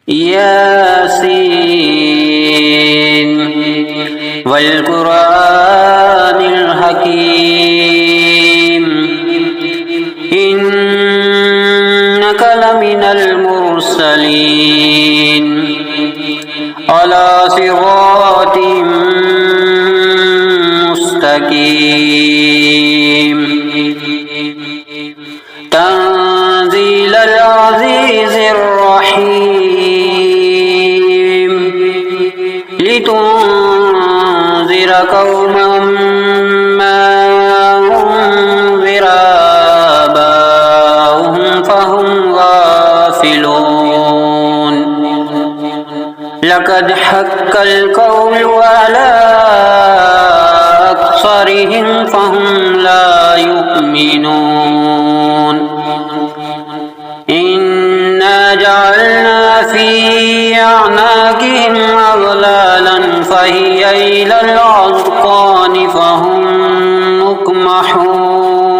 ياسين والقرآن الحكيم إنك لمن المرسلين على صراط مستقيم تنزيل العزيز الرحيم لتنذر قوما ما أنذر آباؤهم فهم غافلون لقد حق القول على أكثرهم فهم لا يؤمنون إنا جعلنا في أعناقهم أغلالا فهي إلى الأذقان فهم مقمحون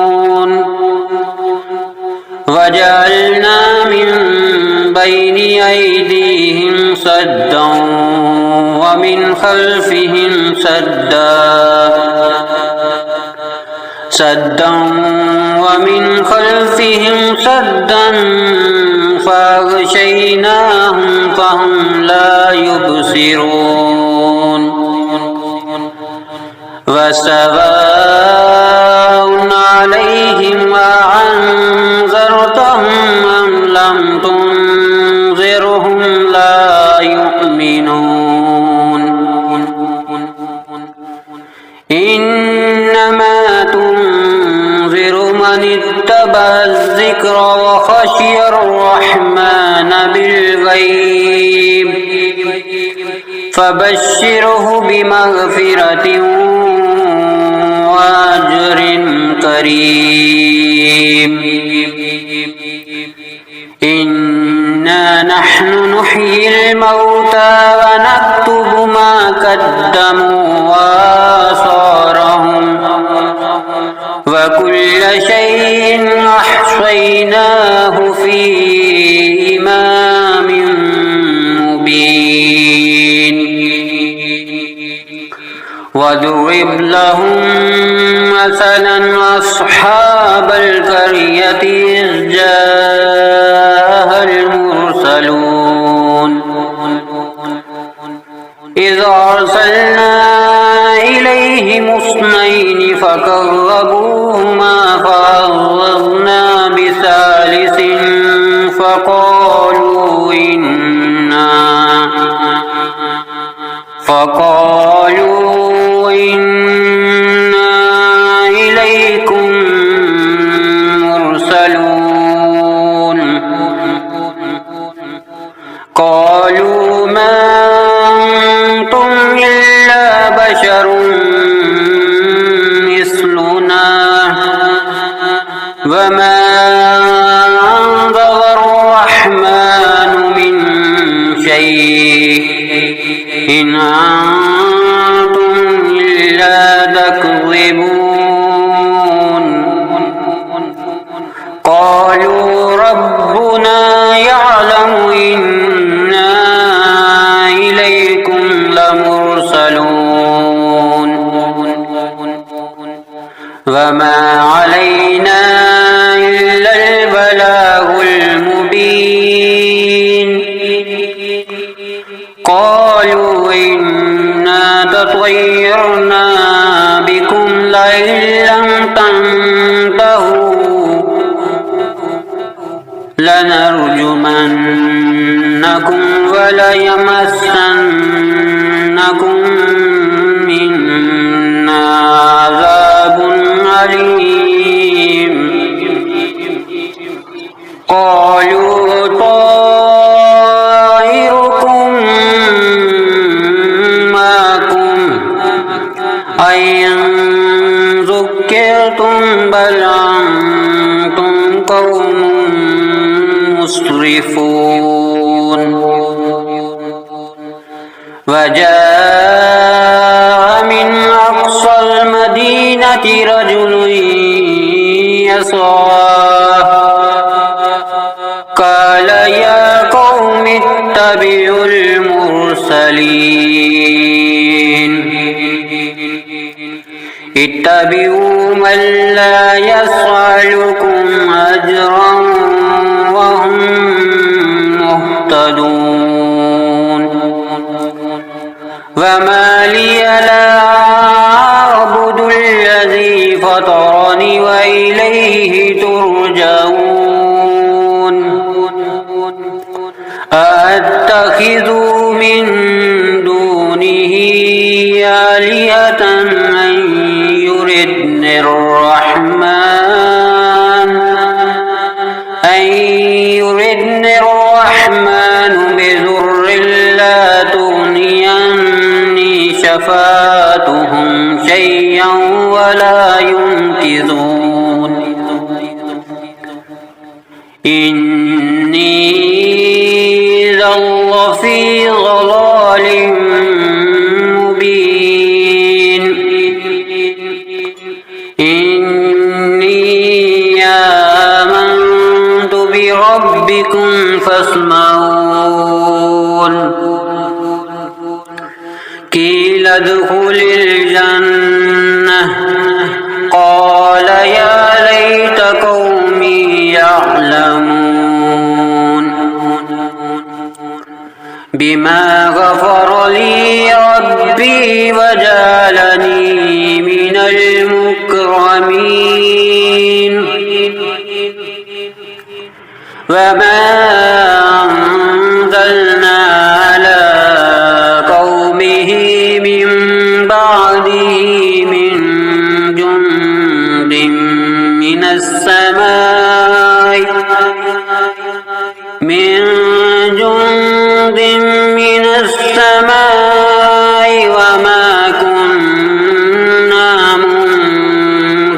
وجعلنا من بين أيديهم سدا ومن خلفهم سدا ومن خلفهم سدا فأغشيناهم فهم لا يبصرون وسواء عليهم أأنذرتهم أم لم تنذرهم لا يؤمنون إنما تنذر من اتبع الذكر وخشي الرحمن بالغيب فبشره بمغفرة وأجر كريم إنا نحن نحيي الموتى ونكتب ما قدموا وآثارهم وكل شيء أحصيناه في إمام مبين واضرب لهم مثلا أصحاب القرية إذ جاءها المرسلون إذ أرسلنا إليهم اثنين فكذبوهما فعززنا بثالث فقالوا إنا إليكم مرسلون قالوا ما أنتم إلا بشر مثلنا وما أنزل الرحمن من شيء إن أنتم إلا تكذبون قالوا ربنا يعلم إنا إليكم لمرسلون وما علينا إلا البلاغ المبين قالوا إنا تطيرنا بكم لئن لم تنتهوا لنرجمنكم وليمسنكم منا عذاب أليم قالوا طائركم معكم أئن ذكرتم بل أنتم قوم مسرفون وجاء من أقصى المدينة رجل يسعى قال يا قوم اتبعون اتبعوا من لا يسألكم أجرا وهم مهتدون وما لي لا أعبد الذي فطرني وإليه ترجعون أأتخذ من دونه آلهة من يردني الرحمن بضر لا تغني عني شفاعتهم شيئا ولا ينقذون إني إذا لفي ضلال مبين إني آمنت بربكم فاسمعون قيل ادخل الجنة قال يا ليت قومي يعلمون بما غفر لي ربي وجعلني من المكرمين وما أنزلنا على قومه من بعده من جند من السماء وما كنا منزلين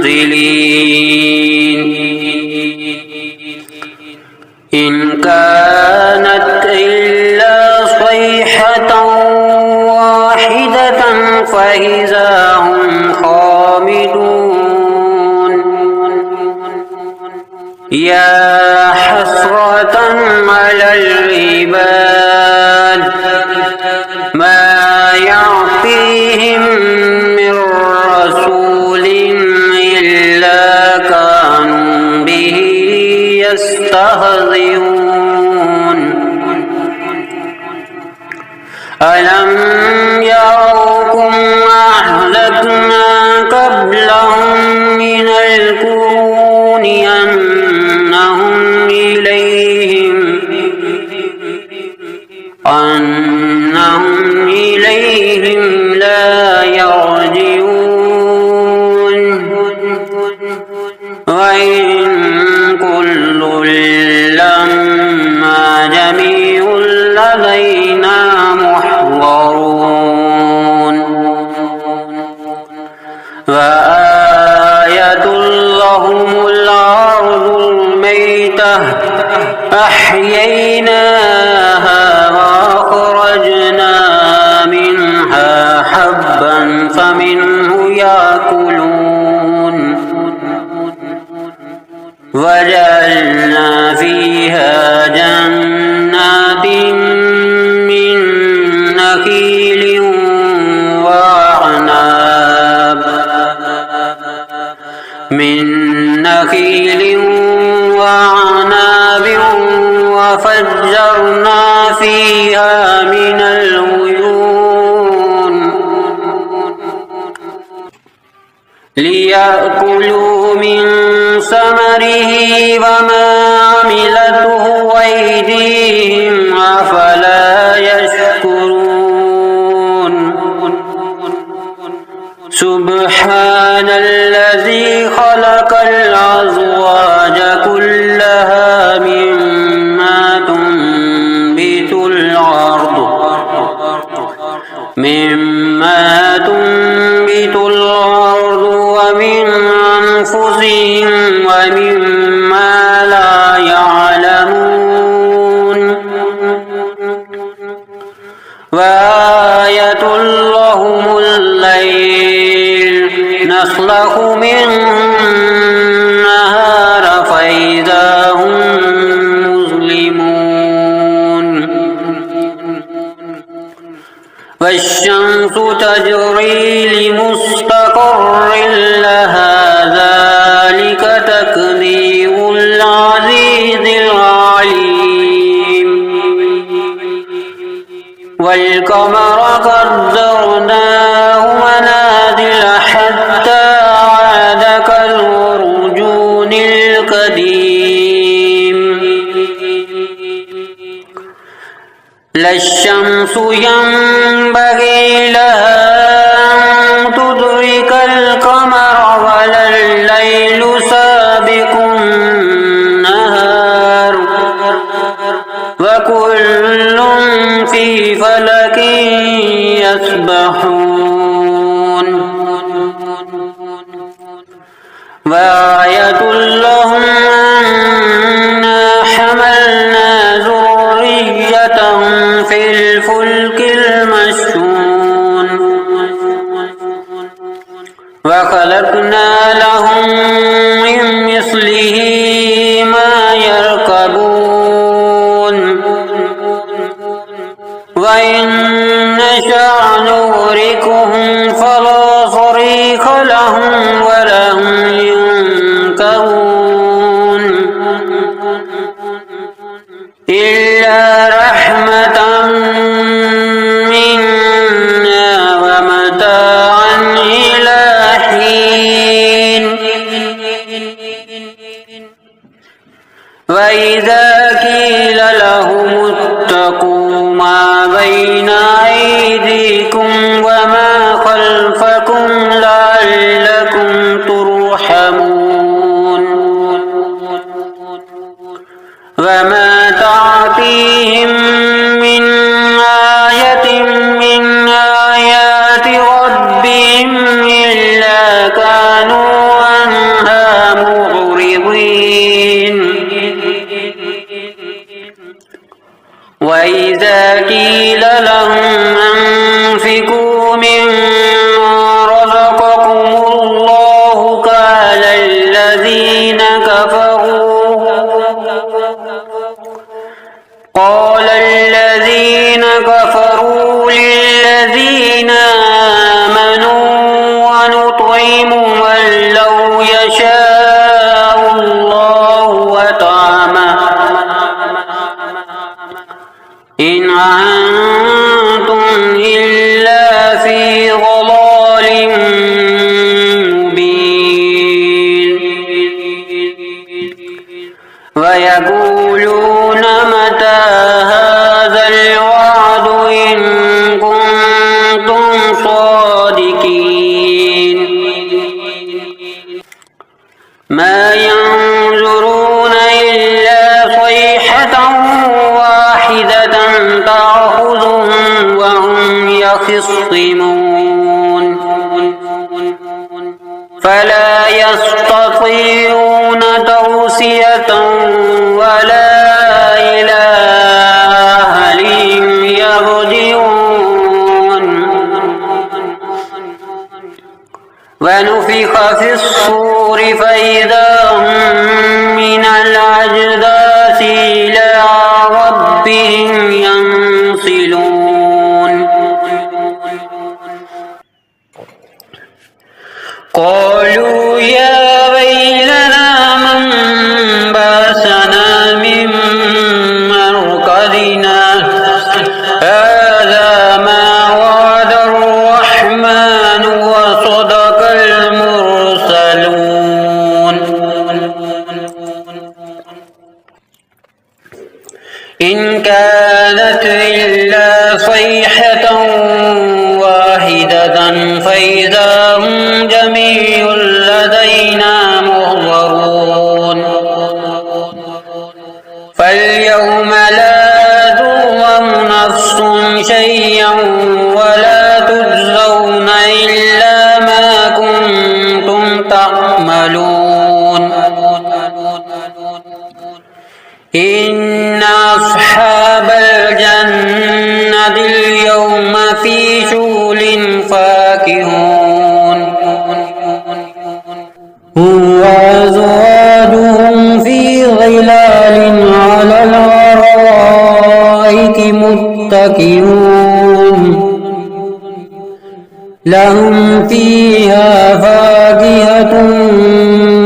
إن كانت إلا صيحة واحدة فإذا هم خامدون يا حسرة على العباد ما يعطيهم من رسول إلا كانوا به يستهزئون ألم يروا أهلكنا قبلهم من القرون أنهم إليهم لا يرجعون وإن كل لما جميع لدينا محضرون وآية لهم الأرض الميتة أحييناها وأخرجنا منها حبا فمنه يأكلون وجعلنا فيها جنات من نخيل وعناب وفجرنا فيها من العيون ليأكلوا من ثمره وما عملته أيديهم أفلا يشكرون سبحان الذي خلق الأزواج كلها مما تنبت الأرض ومن أنفسهم ومما لا يعلمون وآية لهم الليل نسلخ منه النهار فإذا هم مظلمون والشمس تجري لمستقر والقمر قدرناه منازل حتى عاد كالعرجون القديم لا الشمس ينبغي لها أن تدرك القمر ولا الليل سابق النهار وكل في فلك يسبحون وآية لهم أنا حملنا ذريتهم في الفلك المشحون وخلقنا لهم من مثله ما يركبون وإن نشأ نغرقهم فلا صريخ لهم ولا هم ينقذون إلا رحمة منا ومتاعا إلى حين وإذا قيل لهم اتقوا ما بين أيديكم وما خلفكم لعلكم ترحمون وما تعطيهم من آية من آيات ربهم إلا كانوا عنها معرضين وإذا قيل لهم أنفقوا مما رزقكم الله قال الذين كفروا للذين آمنوا ونطعم من لو يشاء الله وطعمه إن أنتم إلا في ضلال مبين ويقولون متى هذا الوعد إن كنتم صادقين ما ينظرون إلا صيحة واحدة تأخذهم وهم يخصمون فلا يستطيعون توصية ولا إلى أهلهم يرجعون ونفخ في الصور فإذا هم من الأجداث إلى ربهم ينسلون قالوا يا ويلنا من بعثنا من مرقدنا هذا ما وعد الرحمن وصدق المرسلون إن كانت إلا صيحة واحدة فإذا هم جميع لدينا محضرون فاليوم لا تظلم نفس شيئا ولا تجزون إلا ما كنتم تعملون إن أصحاب الجنة اليوم في شغل فاكهون هم وأزواجهم في ظلال على الأرائك متكئون لهم فيها فاكهة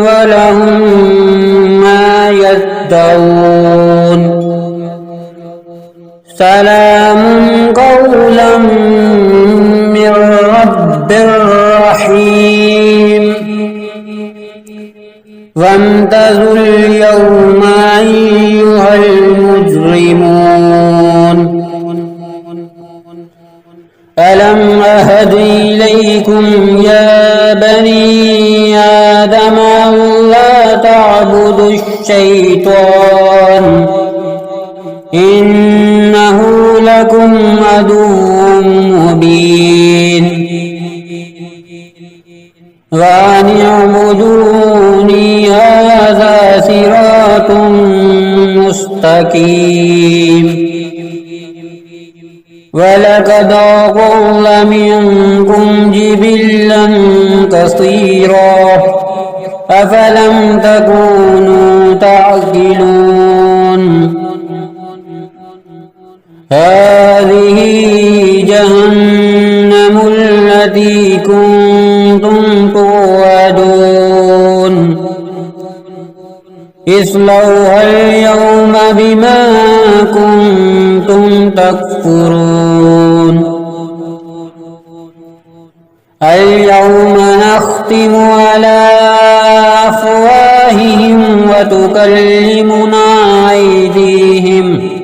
ولهم ما يدعون سلام قولا من رب رحيم وامتازوا اليوم أيها المجرمون ألم أهد إليكم يا بني آدم ألا تعبدوا الشيطان إنه لكم عدو مبين وأن اعبدوني هذا صراط مستقيم ولقد أضل منكم جبلا كثيرا أفلم تكونوا تعقلون هذه جهنم التي كنتم توعدون اصلوها اليوم بما كنتم تكفرون اليوم نختم على أفواههم وتكلمنا أيديهم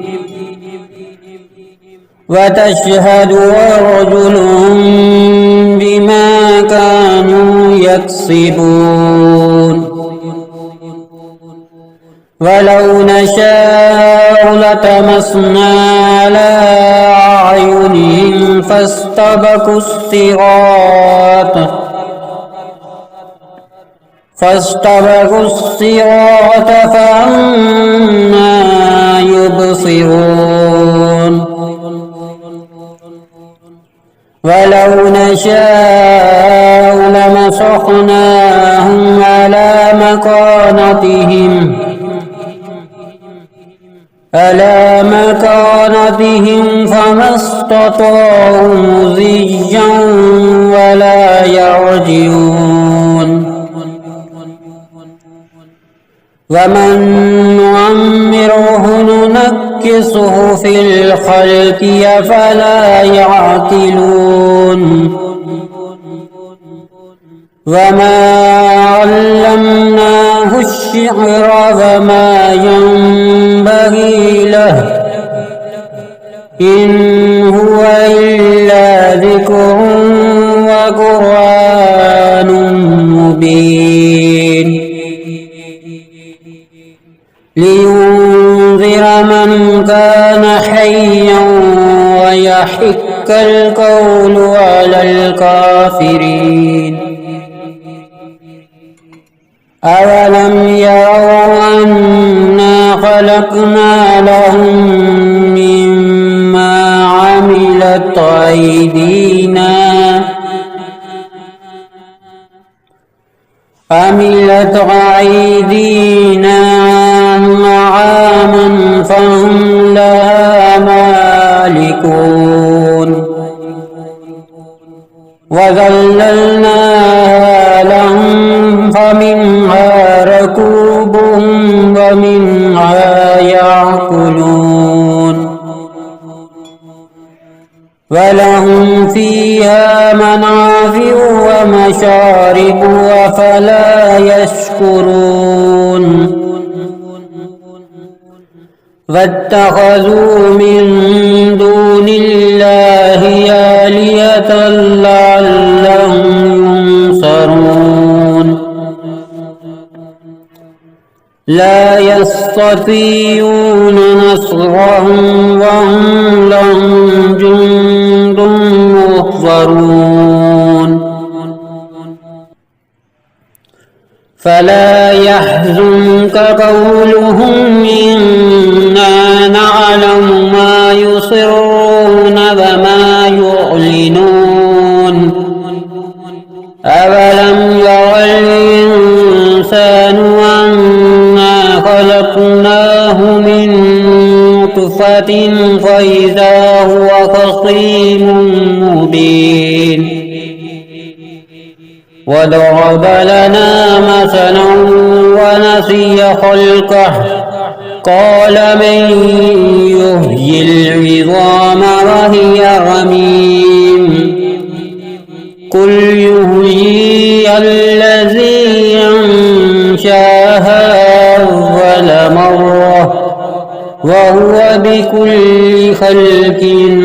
وتشهد أرجلهم بما كانوا يكسبون ولو نشاء لطمسنا على أعينهم فاستبقوا الصراط فأنى يبصرون ولو نشاء لمسخناهم على مكانتهم فما استطاعوا مضيا ولا يرجعون ومن نعمره ننكسه في الخلق أفلا يعقلون وما علمناه الشعر وما ينبغي له إن هو إلا ذكر وقرآن مبين لينذر من كان حيا ويحق القول على الكافرين أولم يروا أنا خلقنا لهم مما عملت أيدينا نعاما فهم لها مالكون وذللناها لهم فمنها ركوبهم ومنها يأكلون ولهم فيها منافع ومشارب أفلا يشكرون واتخذوا من دون الله آلهة لعلهم ينصرون لا يستطيعون نصرهم وهم لهم جند محضرون فلا يحزنك قولهم إنا نعلم ما يسرون وما يعلنون أولم ير الإنسان أنا خلقناه من نطفة فإذا هو خصيم مبين وضرب لنا مثلا ونسي خلقه قال من يحيي العظام وهي رميم قل يحييها الذي أنشاها أول مرة وهو بكل خلق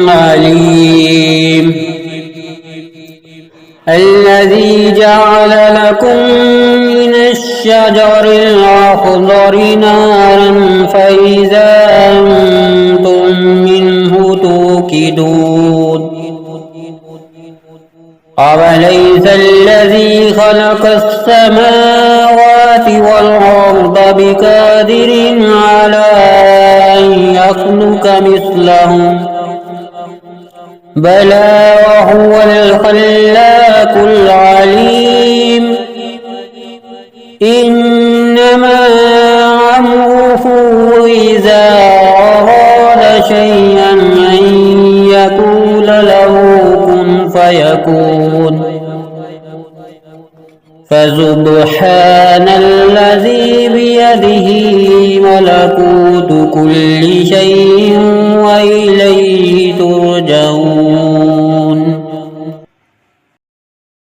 عليم الذي جعل لكم من الشجر الأخضر نارا فإذا أنتم منه توقدون أوليس الذي خلق السماوات والأرض بقادر على أن يخلق مثلهم بلى وهو الخلاق العليم إنما أمره إذا أراد شيئا أن يقول له كن فيكون فسبحان الذي بيده ملكوت كل شيء